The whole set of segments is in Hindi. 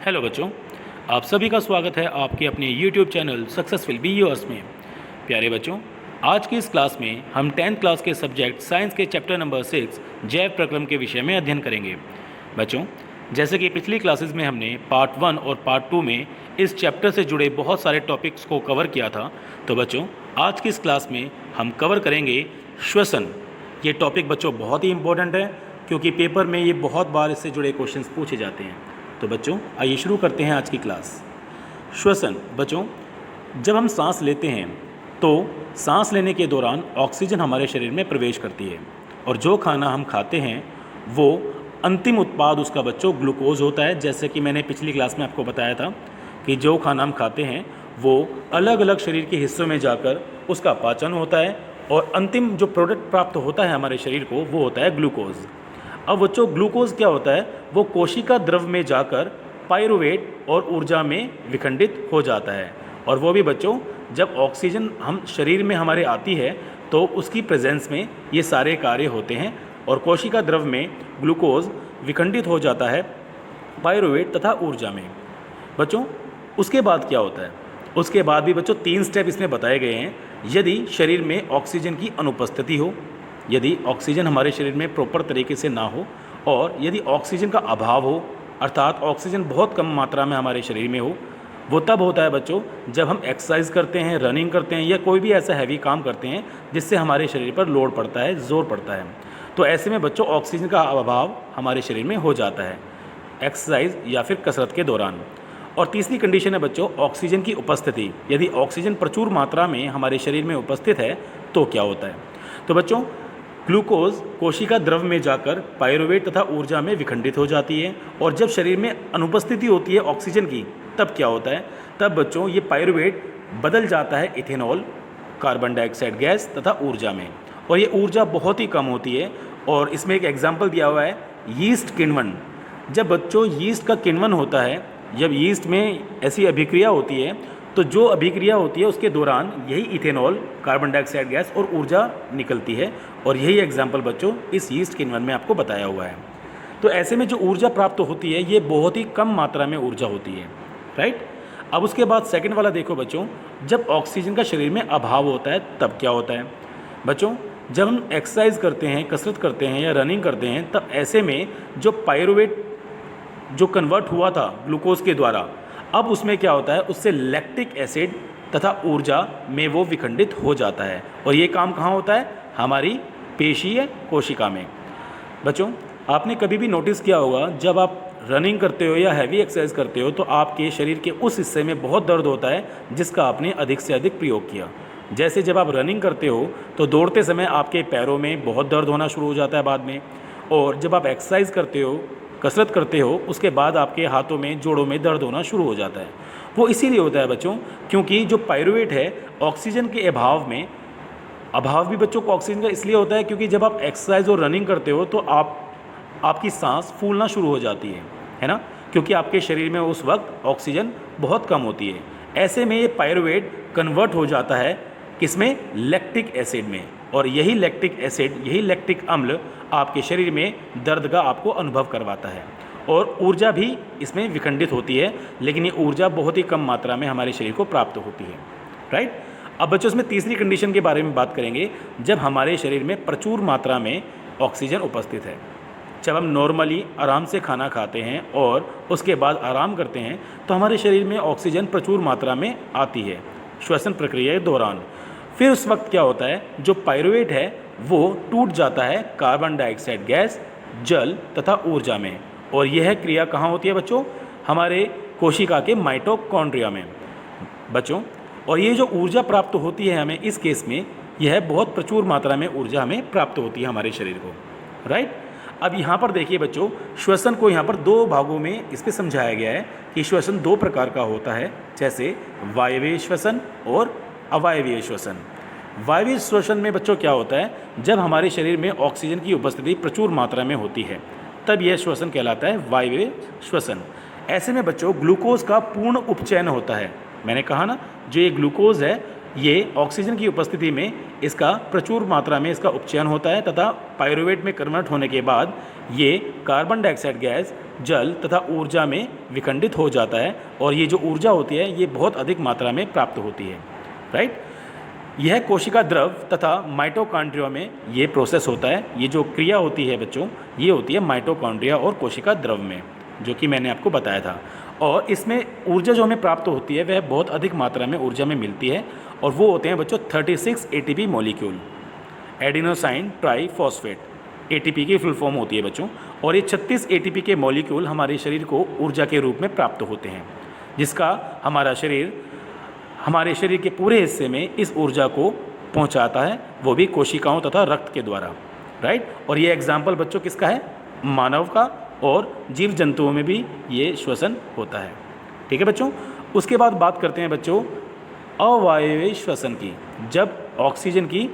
हेलो बच्चों, आप सभी का स्वागत है आपके अपने YouTube चैनल सक्सेसफुल बीईओएस में। प्यारे बच्चों, आज की इस क्लास में हम 10th क्लास के सब्जेक्ट साइंस के चैप्टर नंबर 6 जैव प्रक्रम के विषय में अध्ययन करेंगे। बच्चों, जैसे कि पिछली क्लासेस में हमने पार्ट 1 और पार्ट 2 में इस चैप्टर से जुड़े बहुत सारे टॉपिक्स को कवर किया था, तो बच्चों आज की इस क्लास में हम कवर करेंगे श्वसन। ये टॉपिक बच्चों बहुत ही इंपॉर्टेंट है क्योंकि पेपर में ये बहुत बार इससे जुड़े क्वेश्चंस पूछे जाते हैं। तो बच्चों आइए शुरू करते हैं आज की क्लास। श्वसन। बच्चों, जब हम सांस लेते हैं तो सांस लेने के दौरान ऑक्सीजन हमारे शरीर में प्रवेश करती है और जो खाना हम खाते हैं वो अंतिम उत्पाद उसका बच्चों ग्लूकोज होता है। जैसे कि मैंने पिछली क्लास में आपको बताया था कि जो खाना हम खाते हैं वो अलग अलग शरीर के हिस्सों में जाकर उसका पाचन होता है और अंतिम जो प्रोडक्ट प्राप्त होता है हमारे शरीर को वो होता है ग्लूकोज। अब बच्चों ग्लूकोज क्या होता है, वो कोशिका द्रव में जाकर पायरुवेट और ऊर्जा में विखंडित हो जाता है। और वो भी बच्चों जब ऑक्सीजन हम शरीर में हमारे आती है तो उसकी प्रेजेंस में ये सारे कार्य होते हैं और कोशिका द्रव में ग्लूकोज विखंडित हो जाता है पायरुवेट तथा ऊर्जा में। बच्चों उसके बाद क्या होता है, उसके बाद भी बच्चों 3 स्टेप इसमें बताए गए हैं। यदि शरीर में ऑक्सीजन की अनुपस्थिति हो, यदि ऑक्सीजन हमारे शरीर में प्रॉपर तरीके से ना हो और यदि ऑक्सीजन का अभाव हो, अर्थात ऑक्सीजन बहुत कम मात्रा में हमारे शरीर में हो, वो तब होता है बच्चों जब हम एक्सरसाइज करते हैं, रनिंग करते हैं या कोई भी ऐसा हैवी काम करते हैं जिससे हमारे शरीर पर लोड पड़ता है, जोर पड़ता है। तो ऐसे में बच्चों ऑक्सीजन का अभाव हमारे शरीर में हो जाता है एक्सरसाइज या फिर कसरत के दौरान। और तीसरी कंडीशन है बच्चों ऑक्सीजन की उपस्थिति। यदि ऑक्सीजन प्रचुर मात्रा में हमारे शरीर में उपस्थित है तो क्या होता है। तो बच्चों ग्लूकोज कोशिका द्रव में जाकर पायरुवेट तथा ऊर्जा में विखंडित हो जाती है और जब शरीर में अनुपस्थिति होती है ऑक्सीजन की तब क्या होता है, तब बच्चों ये पायरुवेट बदल जाता है इथेनॉल, कार्बन डाइऑक्साइड गैस तथा ऊर्जा में। और ये ऊर्जा बहुत ही कम होती है और इसमें एक एग्जाम्पल दिया हुआ है यीस्ट किण्वन। जब बच्चों यीस्ट का किण्वन होता है, जब यीस्ट में ऐसी अभिक्रिया होती है तो जो अभिक्रिया होती है उसके दौरान यही इथेनॉल, कार्बन डाइऑक्साइड गैस और ऊर्जा निकलती है और यही एग्जाम्पल बच्चों इस यीस्ट किण्वन में आपको बताया हुआ है। तो ऐसे में जो ऊर्जा प्राप्त होती है ये बहुत ही कम मात्रा में ऊर्जा होती है, राइट। अब उसके बाद सेकंड वाला देखो बच्चों, जब ऑक्सीजन का शरीर में अभाव होता है तब क्या होता है। बच्चों जब हम एक्सरसाइज करते हैं, कसरत करते हैं या रनिंग करते हैं तब ऐसे में जो पायरुवेट जो कन्वर्ट हुआ था ग्लूकोज के द्वारा, अब उसमें क्या होता है, उससे लैक्टिक एसिड तथा ऊर्जा में वो विखंडित हो जाता है। और ये काम कहाँ होता है, हमारी पेशीय कोशिका में। बच्चों आपने कभी भी नोटिस किया होगा जब आप रनिंग करते हो या हैवी एक्सरसाइज करते हो तो आपके शरीर के उस हिस्से में बहुत दर्द होता है जिसका आपने अधिक से अधिक प्रयोग किया। जैसे जब आप रनिंग करते हो तो दौड़ते समय आपके पैरों में बहुत दर्द होना शुरू हो जाता है बाद में, और जब आप एक्सरसाइज करते हो, कसरत करते हो, उसके बाद आपके हाथों में, जोड़ों में दर्द होना शुरू हो जाता है। वो इसीलिए होता है बच्चों क्योंकि जो पायरुवेट है ऑक्सीजन के अभाव में, अभाव भी बच्चों को ऑक्सीजन का इसलिए होता है क्योंकि जब आप एक्सरसाइज और रनिंग करते हो तो आपकी सांस फूलना शुरू हो जाती है ना, क्योंकि आपके शरीर में उस वक्त ऑक्सीजन बहुत कम होती है। ऐसे में ये पायरुवेट कन्वर्ट हो जाता है किसमें, लैक्टिक एसिड में, और यही लैक्टिक एसिड, यही लैक्टिक अम्ल आपके शरीर में दर्द का आपको अनुभव करवाता है। और ऊर्जा भी इसमें विखंडित होती है, लेकिन ये ऊर्जा बहुत ही कम मात्रा में हमारे शरीर को प्राप्त होती है, राइट। अब बच्चों इसमें तीसरी कंडीशन के बारे में बात करेंगे, जब हमारे शरीर में प्रचुर मात्रा में ऑक्सीजन उपस्थित है। जब हम नॉर्मली आराम से खाना खाते हैं और उसके बाद आराम करते हैं तो हमारे शरीर में ऑक्सीजन प्रचुर मात्रा में आती है श्वसन प्रक्रिया के दौरान। फिर उस वक्त क्या होता है, जो पायरुवेट है वो टूट जाता है कार्बन डाइऑक्साइड गैस, जल तथा ऊर्जा में। और यह क्रिया कहाँ होती है बच्चों, हमारे कोशिका के माइटोकॉन्ड्रिया में बच्चों। और ये जो ऊर्जा प्राप्त होती है हमें, इस केस में यह बहुत प्रचुर मात्रा में ऊर्जा हमें प्राप्त होती है हमारे शरीर को, राइट। अब यहाँ पर देखिए बच्चों, श्वसन को यहाँ पर 2 भागों में इस पर समझाया गया है कि श्वसन 2 प्रकार का होता है, जैसे वायवीय श्वसन और अवायवीय श्वसन। वायवीय श्वसन में बच्चों क्या होता है, जब हमारे शरीर में ऑक्सीजन की उपस्थिति प्रचुर मात्रा में होती है तब यह श्वसन कहलाता है वायवीय श्वसन। ऐसे में बच्चों ग्लूकोज का पूर्ण उपचयन होता है। मैंने कहा ना, जो ये ग्लूकोज है ये ऑक्सीजन की उपस्थिति में इसका प्रचुर मात्रा में इसका उपचयन होता है तथा पायरुवेट में कन्वर्ट होने के बाद ये कार्बन डाइऑक्साइड गैस, जल तथा ऊर्जा में विखंडित हो जाता है और ये जो ऊर्जा होती है ये बहुत अधिक मात्रा में प्राप्त होती है। राइट, यह कोशिका द्रव तथा माइटोकॉन्ड्रिया में ये प्रोसेस होता है। ये जो क्रिया होती है बच्चों, ये होती है माइटोकॉन्ड्रिया और कोशिका द्रव में, जो कि मैंने आपको बताया था। और इसमें ऊर्जा जो हमें प्राप्त होती है वह बहुत अधिक मात्रा में ऊर्जा में मिलती है और वो होते हैं बच्चों 36 ATP molecule, adenosine triphosphate, ATP की फुल फॉर्म होती है बच्चों। और ये 36 एटीपी के मॉलिक्यूल हमारे शरीर को ऊर्जा के रूप में प्राप्त होते हैं, जिसका हमारे शरीर के पूरे हिस्से में इस ऊर्जा को पहुंचाता है, वो भी कोशिकाओं तथा रक्त के द्वारा। राइट, और ये एग्जाम्पल बच्चों किसका है? मानव का, और जीव जंतुओं में भी ये श्वसन होता है। ठीक है बच्चों, उसके बाद बात करते हैं बच्चों अवायवीय श्वसन की। जब ऑक्सीजन की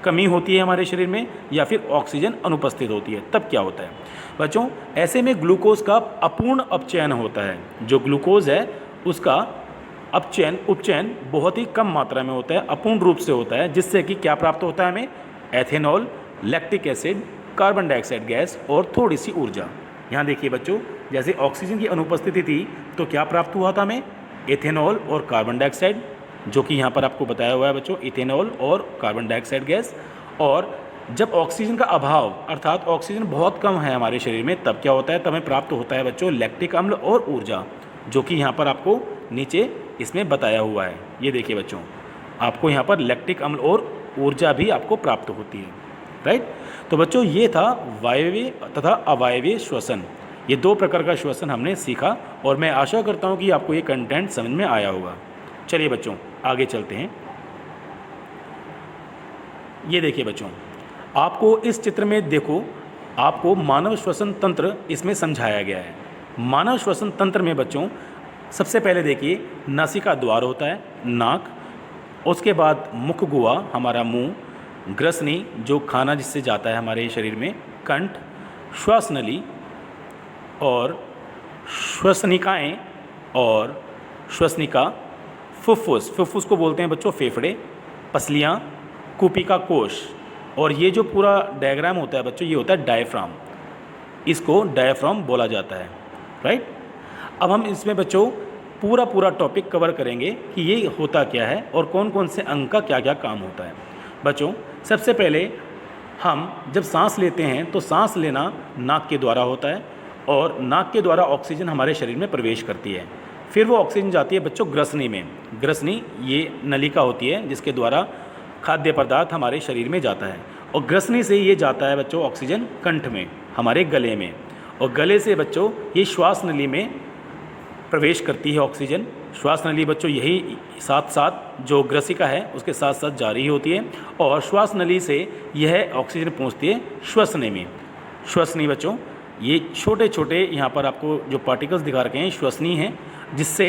कमी होती है हमारे शरीर में या फिर ऑक्सीजन अनुपस्थित होती है, तब क्या होता है बच्चों? ऐसे में ग्लूकोज का अपूर्ण अपचयन होता है। जो ग्लूकोज है उसका उपचयन बहुत ही कम मात्रा में होता है, अपूर्ण रूप से होता है, जिससे कि क्या प्राप्त होता है हमें? Ethanol, lactic acid, carbon dioxide gas और थोड़ी सी ऊर्जा। यहाँ देखिए बच्चों, जैसे ऑक्सीजन की अनुपस्थिति थी तो क्या प्राप्त हुआ था हमें? एथेनॉल और कार्बन डाइऑक्साइड, जो कि यहाँ पर आपको बताया हुआ है बच्चों, इथेनॉल और कार्बन डाइऑक्साइड गैस। और जब ऑक्सीजन का अभाव अर्थात ऑक्सीजन बहुत कम है हमारे शरीर में, तब क्या होता है? तब हमें प्राप्त होता है बच्चों लैक्टिक अम्ल और ऊर्जा, जो कि यहाँ पर आपको नीचे इसमें बताया हुआ है। ये देखिए बच्चों, आपको यहाँ पर लैक्टिक अम्ल और ऊर्जा भी आपको प्राप्त होती है। राइट, तो बच्चों ये था वायवीय तथा अवायवीय श्वसन। ये दो प्रकार का श्वसन हमने सीखा और मैं आशा करता हूँ कि आपको ये कंटेंट समझ में आया होगा। चलिए बच्चों आगे चलते हैं। ये देखिए बच्चों, आपको इस चित्र में देखो, आपको मानव श्वसन तंत्र इसमें समझाया गया है। मानव श्वसन तंत्र में बच्चों सबसे पहले देखिए नासिका द्वार होता है, नाक, उसके बाद मुख गुहा हमारा मुंह, ग्रसनी जो खाना जिससे जाता है हमारे शरीर में, कंठ, श्वास नली और श्वसनिकाएँ और श्वसनिका, फुफ्फुस को बोलते हैं बच्चों फेफड़े, पसलियाँ, कूपिका कोश। और ये जो पूरा डायग्राम होता है बच्चों, ये होता है डायफ्राम, इसको डायफ्राम बोला जाता है। राइट, अब हम इसमें बच्चों पूरा टॉपिक कवर करेंगे कि ये होता क्या है और कौन कौन से अंग का क्या क्या काम होता है। बच्चों सबसे पहले हम जब सांस लेते हैं तो सांस लेना नाक के द्वारा होता है और नाक के द्वारा ऑक्सीजन हमारे शरीर में प्रवेश करती है। फिर वो ऑक्सीजन जाती है बच्चों ग्रसनी में। ग्रसनी ये नलिका होती है जिसके द्वारा खाद्य पदार्थ हमारे शरीर में जाता है, और ग्रसनी से ये जाता है बच्चों ऑक्सीजन कंठ में, हमारे गले में, और गले से बच्चों ये श्वास नली में प्रवेश करती है ऑक्सीजन। श्वास नली बच्चों यही साथ साथ जो ग्रसिका है उसके साथ साथ जारी होती है, और श्वास नली से यह ऑक्सीजन पहुंचती है श्वसनी में। श्वसनी बच्चों ये छोटे छोटे यहाँ पर आपको जो पार्टिकल्स दिखा रखे हैं श्वसनी हैं, जिससे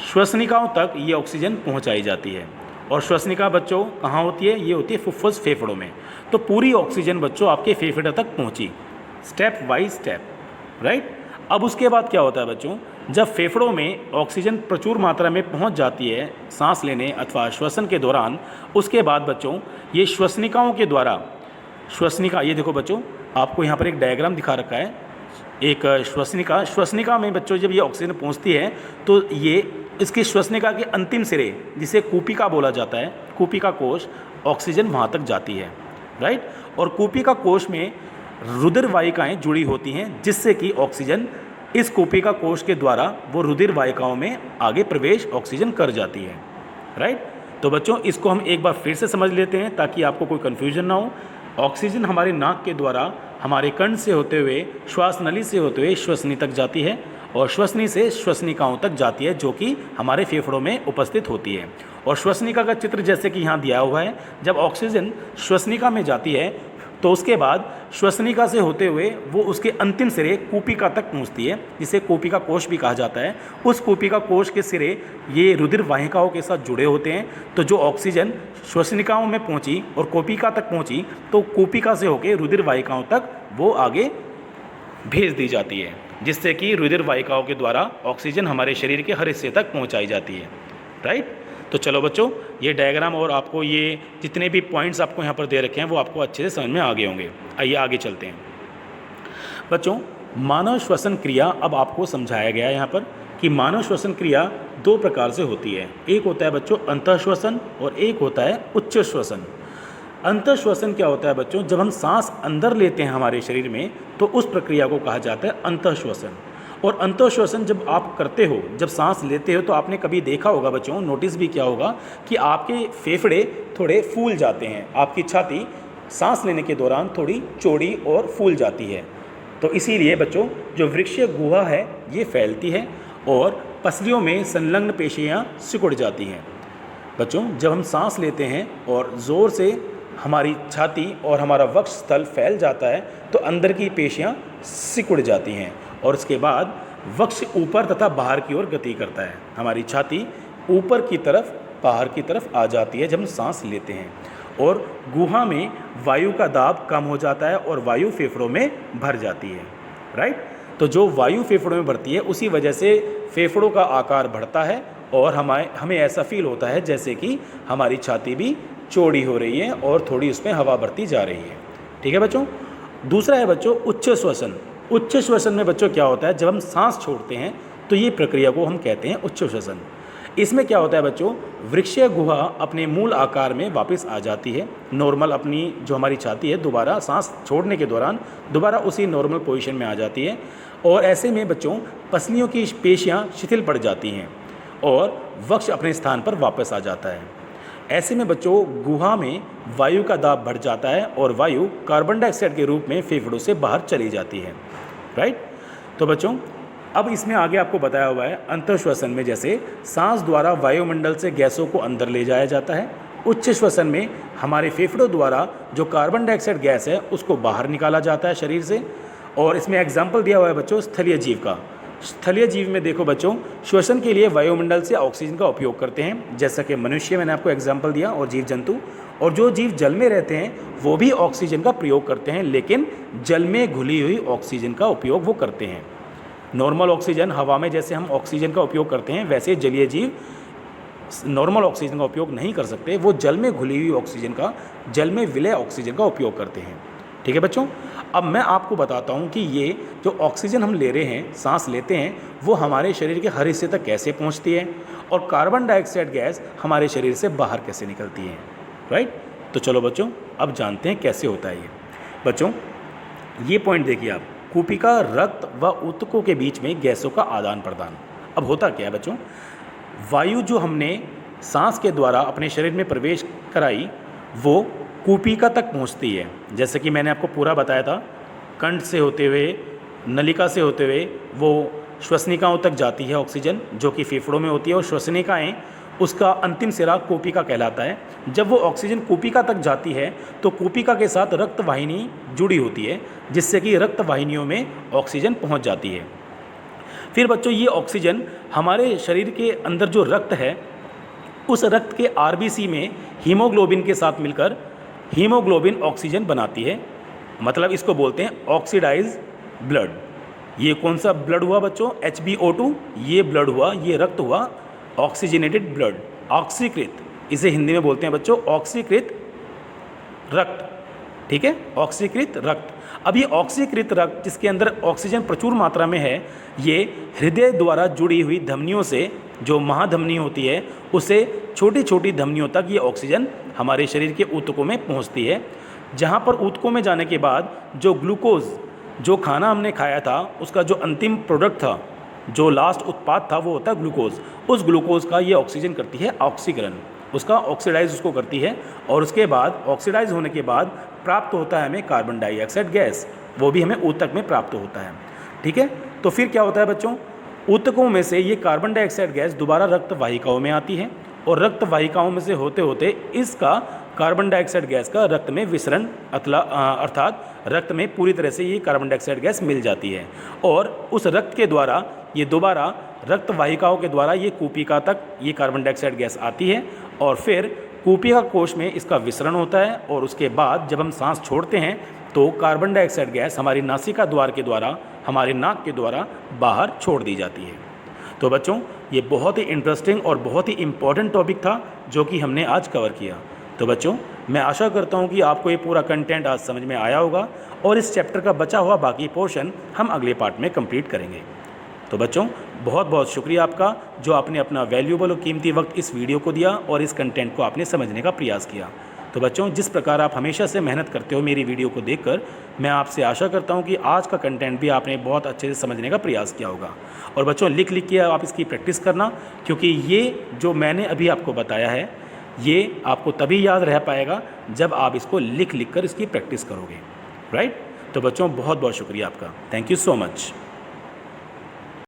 श्वसनिकाओं तक ये ऑक्सीजन पहुँचाई जाती है। और श्वसनिका बच्चों कहाँ होती है? ये होती है फुफ्फुस, फेफड़ों में। तो पूरी ऑक्सीजन बच्चों आपके फेफड़े तक पहुँची, स्टेप बाय स्टेप। राइट, अब उसके बाद क्या होता है बच्चों? जब फेफड़ों में ऑक्सीजन प्रचुर मात्रा में पहुंच जाती है सांस लेने अथवा श्वसन के दौरान, उसके बाद बच्चों ये श्वसनिकाओं के द्वारा, श्वसनिका ये देखो बच्चों, आपको यहाँ पर एक डायग्राम दिखा रखा है, एक श्वसनिका में बच्चों जब ये ऑक्सीजन पहुँचती है तो ये इसकी श्वसनिका के अंतिम सिरे, जिसे कूपिका बोला जाता है, कूपिका कोश, ऑक्सीजन वहाँ तक जाती है। राइट, और कूपिका कोश में रुधिर वाहिकाएँ जुड़ी होती हैं, जिससे कि ऑक्सीजन इस कूपिका कोश के द्वारा वो रुधिर वाहिकाओं में आगे प्रवेश ऑक्सीजन कर जाती है। राइट, तो बच्चों इसको हम एक बार फिर से समझ लेते हैं ताकि आपको कोई कन्फ्यूजन ना हो। ऑक्सीजन हमारे नाक के द्वारा हमारे कंठ से होते हुए, श्वास नली से होते हुए श्वसनी तक जाती है, और श्वसनी से श्वसनिकाओं तक जाती है, जो कि हमारे फेफड़ों में उपस्थित होती है। और श्वसनिका का चित्र जैसे कि यहाँ दिया हुआ है, जब ऑक्सीजन श्वसनिका में जाती है तो उसके बाद श्वसनिका से होते हुए वो उसके अंतिम सिरे कूपिका तक पहुंचती है, जिसे कूपिका कोश भी कहा जाता है। उस कूपिका कोश के सिरे ये रुधिर वाहिकाओं के साथ जुड़े होते हैं, तो जो ऑक्सीजन श्वसनिकाओं में पहुंची और कूपिका तक पहुंची, तो कूपिका से होकर रुधिर वाहिकाओं तक वो आगे भेज दी जाती है, जिससे कि रुधिर वाहिकाओं के द्वारा ऑक्सीजन हमारे शरीर के हर हिस्से तक पहुँचाई जाती है। राइट, तो चलो बच्चों ये डायग्राम और आपको ये जितने भी पॉइंट्स आपको यहाँ पर दे रखे हैं वो आपको अच्छे से समझ में आ गए होंगे। आइए आगे चलते हैं बच्चों। मानव श्वसन क्रिया अब आपको समझाया गया है यहाँ पर कि मानव श्वसन क्रिया दो प्रकार से होती है। एक होता है बच्चों अंतःश्वसन और एक होता है उच्च श्वसन। अंतःश्वसन क्या होता है बच्चों? जब हम सांस अंदर लेते हैं हमारे शरीर में तो उस प्रक्रिया को कहा जाता है अंतःश्वसन। और अंतःश्वसन जब आप करते हो, जब सांस लेते हो, तो आपने कभी देखा होगा बच्चों, नोटिस भी किया होगा कि आपके फेफड़े थोड़े फूल जाते हैं, आपकी छाती सांस लेने के दौरान थोड़ी चौड़ी और फूल जाती है। तो इसीलिए बच्चों जो वृक्षीय गुहा है ये फैलती है और पसलियों में संलग्न पेशियाँ सिकुड़ जाती हैं। बच्चों जब हम सांस लेते हैं और ज़ोर से हमारी छाती और हमारा वक्ष स्थल फैल जाता है तो अंदर की पेशियाँ सिकुड़ जाती हैं और उसके बाद वक्ष ऊपर तथा बाहर की ओर गति करता है। हमारी छाती ऊपर की तरफ बाहर की तरफ आ जाती है जब हम सांस लेते हैं और गुहा में वायु का दाब कम हो जाता है और वायु फेफड़ों में भर जाती है। राइट? तो जो वायु फेफड़ों में भरती है उसी वजह से फेफड़ों का आकार बढ़ता है और हमें ऐसा फील होता है जैसे कि हमारी छाती भी चौड़ी हो रही है और थोड़ी उसमें हवा भरती जा रही है। ठीक है बच्चों। दूसरा है बच्चों उच्च श्वसन। उच्च श्वसन में बच्चों क्या होता है? जब हम सांस छोड़ते हैं तो ये प्रक्रिया को हम कहते हैं उच्च श्वसन। इसमें क्या होता है बच्चों? वृक्षीय गुहा अपने मूल आकार में वापस आ जाती है। नॉर्मल अपनी जो हमारी छाती है दोबारा सांस छोड़ने के दौरान दोबारा उसी नॉर्मल पोजीशन में आ जाती है और ऐसे में बच्चों पसलियों की पेशियाँ शिथिल पड़ जाती हैं और वक्ष अपने स्थान पर वापस आ जाता है। ऐसे में बच्चों गुहा में वायु का दाब बढ़ जाता है और वायु कार्बन डाइऑक्साइड के रूप में फेफड़ों से बाहर चली जाती है। राइट? तो बच्चों अब इसमें आगे आपको बताया हुआ है अंतःश्वसन में जैसे सांस द्वारा वायुमंडल से गैसों को अंदर ले जाया जाता है। उच्च श्वसन में हमारे फेफड़ों द्वारा जो कार्बन डाइऑक्साइड गैस है उसको बाहर निकाला जाता है शरीर से। और इसमें एग्जाम्पल दिया हुआ है बच्चों स्थलीय जीव का। स्थलीय जीव में देखो बच्चों श्वसन के लिए वायुमंडल से ऑक्सीजन का उपयोग करते हैं, जैसा कि मनुष्य मैंने आपको एग्जाम्पल दिया, और जीव जंतु। और जो जीव जल में रहते हैं वो भी ऑक्सीजन का प्रयोग करते हैं, लेकिन जल में घुली हुई ऑक्सीजन का उपयोग वो करते हैं। नॉर्मल ऑक्सीजन हवा में जैसे हम ऑक्सीजन का उपयोग करते हैं वैसे जलीय जीव नॉर्मल ऑक्सीजन का उपयोग नहीं कर सकते, वो जल में घुली हुई ऑक्सीजन का, जल में विलय ऑक्सीजन का उपयोग करते हैं। ठीक है बच्चों। अब मैं आपको बताता हूँ कि ये जो ऑक्सीजन हम ले रहे हैं, सांस लेते हैं, वो हमारे शरीर के हर हिस्से तक कैसे पहुँचती है और कार्बन डाइऑक्साइड गैस हमारे शरीर से बाहर कैसे निकलती है। राइट? तो चलो बच्चों अब जानते हैं कैसे होता है ये। बच्चों ये पॉइंट देखिए आप, कूपिका रक्त व ऊतकों के बीच में गैसों का आदान प्रदान। अब होता क्या है बच्चों? वायु जो हमने सांस के द्वारा अपने शरीर में प्रवेश कराई वो कूपिका तक पहुंचती है। जैसे कि मैंने आपको पूरा बताया था, कंठ से होते हुए, नलिका से होते हुए वो श्वसनिकाओं तक जाती है ऑक्सीजन, जो कि फेफड़ों में होती है, और श्वसनिकाएँ उसका अंतिम सिरा कूपिका कहलाता है। जब वो ऑक्सीजन कूपिका तक जाती है तो कूपिका के साथ रक्त वाहिनी जुड़ी होती है, जिससे कि रक्त वाहिनियों में ऑक्सीजन पहुंच जाती है। फिर बच्चों ये ऑक्सीजन हमारे शरीर के अंदर जो रक्त है उस रक्त के आरबीसी में हीमोग्लोबिन के साथ मिलकर हीमोग्लोबिन ऑक्सीजन बनाती है। मतलब इसको बोलते हैं ऑक्सीडाइज ब्लड। ये कौन सा ब्लड हुआ बच्चों? HbO2 ये ब्लड हुआ, ये रक्त हुआ ऑक्सीजनेटेड ब्लड, ऑक्सीकृत। इसे हिंदी में बोलते हैं बच्चों ऑक्सीकृत रक्त। ठीक है, ऑक्सीकृत रक्त। अब ये ऑक्सीकृत रक्त जिसके अंदर ऑक्सीजन प्रचुर मात्रा में है, ये हृदय द्वारा जुड़ी हुई धमनियों से, जो महाधमनी होती है, उसे छोटी छोटी धमनियों तक ये ऑक्सीजन हमारे शरीर के ऊतकों में पहुंचती है, जहां पर ऊतकों में जाने के बाद जो ग्लूकोज, जो खाना हमने खाया था उसका जो अंतिम प्रोडक्ट था, जो लास्ट उत्पाद था, वो होता है ग्लूकोज। उस ग्लूकोज का ये ऑक्सीजन करती है ऑक्सीकरण, उसका ऑक्सीडाइज उसको करती है, और उसके बाद ऑक्सीडाइज होने के बाद प्राप्त होता है हमें कार्बन डाइऑक्साइड गैस, वो भी हमें ऊतक में प्राप्त होता है। ठीक है, तो फिर क्या होता है बच्चों? ऊतकों में से ये कार्बन डाइऑक्साइड गैस दोबारा रक्त वाहिकाओं में आती है, और रक्त वाहिकाओं में से होते होते इसका कार्बन डाइऑक्साइड गैस का रक्त में विसरण, अर्थात रक्त में पूरी तरह से ये कार्बन डाइऑक्साइड गैस मिल जाती है, और उस रक्त के द्वारा ये दोबारा रक्त वाहिकाओं के द्वारा ये कूपिका तक ये कार्बन डाइऑक्साइड गैस आती है, और फिर कूपिका कोश में इसका विसरण होता है, और उसके बाद जब हम सांस छोड़ते हैं तो कार्बन डाइऑक्साइड गैस हमारी नासिका द्वार के द्वारा, हमारे नाक के द्वारा बाहर छोड़ दी जाती है। तो बच्चों ये बहुत ही इंटरेस्टिंग और बहुत ही इम्पॉर्टेंट टॉपिक था जो कि हमने आज कवर किया। तो बच्चों मैं आशा करता हूँ कि आपको ये पूरा कंटेंट आज समझ में आया होगा और इस चैप्टर का बचा हुआ बाकी पोर्शन हम अगले पार्ट में कंप्लीट करेंगे। तो बच्चों, बहुत बहुत शुक्रिया आपका जो आपने अपना वैल्यूएबल और कीमती वक्त इस वीडियो को दिया और इस कंटेंट को आपने समझने का प्रयास किया। तो बच्चों, जिस प्रकार आप हमेशा से मेहनत करते हो मेरी वीडियो को देखकर, मैं आपसे आशा करता हूं कि आज का कंटेंट भी आपने बहुत अच्छे से समझने का प्रयास किया होगा। और बच्चों, लिख लिख के आप इसकी प्रैक्टिस करना, क्योंकि ये जो मैंने अभी आपको बताया है ये आपको तभी याद रह पाएगा जब आप इसको लिख लिख कर इसकी प्रैक्टिस करोगे। राइट? तो बच्चों, बहुत बहुत शुक्रिया आपका। Thank you so much.